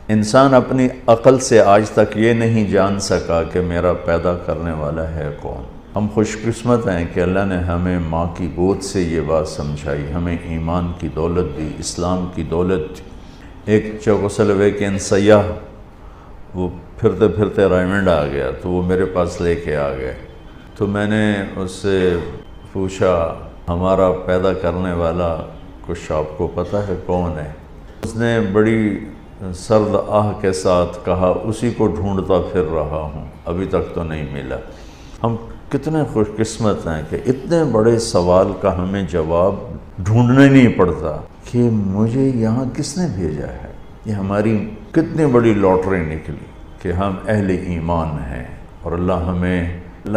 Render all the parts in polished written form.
انسان اپنی عقل سے آج تک یہ نہیں جان سکا کہ میرا پیدا کرنے والا ہے کون۔ ہم خوش قسمت ہیں کہ اللہ نے ہمیں ماں کی گود سے یہ بات سمجھائی، ہمیں ایمان کی دولت دی، اسلام کی دولت دی۔ ایک چیکوسلویکین سیاح وہ پھرتے پھرتے رائمنڈ آ گیا تو وہ میرے پاس لے کے آ گئے، تو میں نے اس سے پوچھا ہمارا پیدا کرنے والا کچھ آپ کو پتہ ہے کون ہے؟ اس نے بڑی سرد آہ کے ساتھ کہا اسی کو ڈھونڈتا پھر رہا ہوں، ابھی تک تو نہیں ملا۔ ہم کتنے خوش قسمت ہیں کہ اتنے بڑے سوال کا ہمیں جواب ڈھونڈنا نہیں پڑتا کہ مجھے یہاں کس نے بھیجا ہے۔ یہ ہماری کتنی بڑی لاٹری نکلی کہ ہم اہل ایمان ہیں، اور اللہ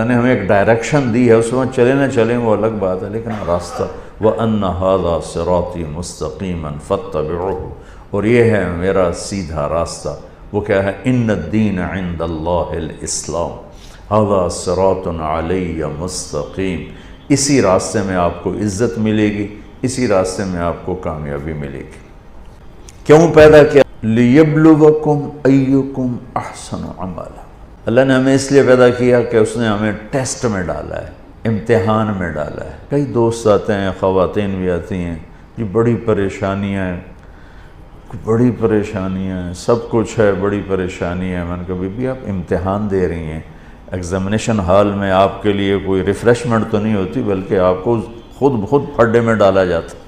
نے ہمیں ایک ڈائریکشن دی ہے، اس میں چلے نہ چلیں وہ الگ بات ہے، لیکن راستہ وَأَنَّ هَذَا صِرَاطِي مُسْتَقِيمًا فَاتَّبِعُوهُ، اور یہ ہے میرا سیدھا راستہ۔ وہ کیا ہے؟ إِنَّ الدِّينَ عِنْدَ اللَّهِ الْإِسْلَامُ هَذَا صِرَاطٌ عَلَيَّ مُسْتَقِيم۔ اسی راستے میں آپ کو عزت ملے گی، اسی راستے میں آپ کو کامیابی ملے گی۔ کیوں پیدا کیا؟ لِيَبْلُوَكُمْ أَيُّكُمْ أَحْسَنُ عَمَلًا۔ اللہ نے ہمیں اس لیے پیدا کیا کہ اس نے ہمیں ٹیسٹ میں ڈالا ہے، امتحان میں ڈالا ہے۔ کئی دوست آتے ہیں، خواتین بھی آتی ہیں، جی بڑی پریشانیاں ہیں، سب کچھ ہے، بڑی پریشانی ہے۔ میں نے کہا بی بی آپ امتحان دے رہی ہیں، ایگزامینیشن ہال میں آپ کے لیے کوئی ریفریشمنٹ تو نہیں ہوتی، بلکہ آپ کو خود پھڈے میں ڈالا جاتا ہے،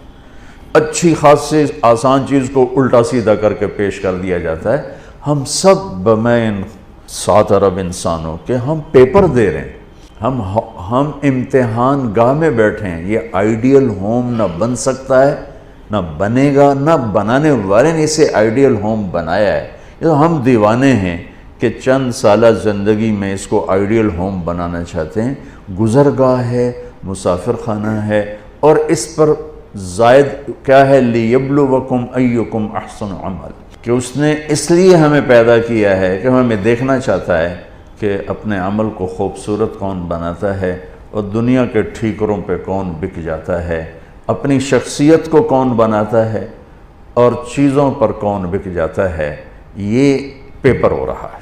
اچھی خاصی آسان چیز کو الٹا سیدھا کر کے پیش کر دیا جاتا ہے۔ ہم سب بمین 7 ارب انسانوں کے ہم پیپر دے رہے ہیں، ہم امتحان گاہ میں بیٹھے ہیں۔ یہ آئیڈیل ہوم نہ بن سکتا ہے، نہ بنے گا، نہ بنانے والے نے اسے آئیڈیل ہوم بنایا ہے۔ یہ تو ہم دیوانے ہیں کہ چند سالہ زندگی میں اس کو آئیڈیل ہوم بنانا چاہتے ہیں۔ گزرگاہ ہے، مسافر خانہ ہے، اور اس پر زائد کیا ہے؟ لِيَبْلُوَكُمْ أَيُّكُمْ أَحْسَنُ عَمَلًا، کہ اس نے اس لیے ہمیں پیدا کیا ہے کہ ہمیں دیکھنا چاہتا ہے کہ اپنے عمل کو خوبصورت کون بناتا ہے، اور دنیا کے ٹھیکروں پہ کون بک جاتا ہے، اپنی شخصیت کو کون بناتا ہے، اور چیزوں پر کون بک جاتا ہے۔ یہ پیپر ہو رہا ہے۔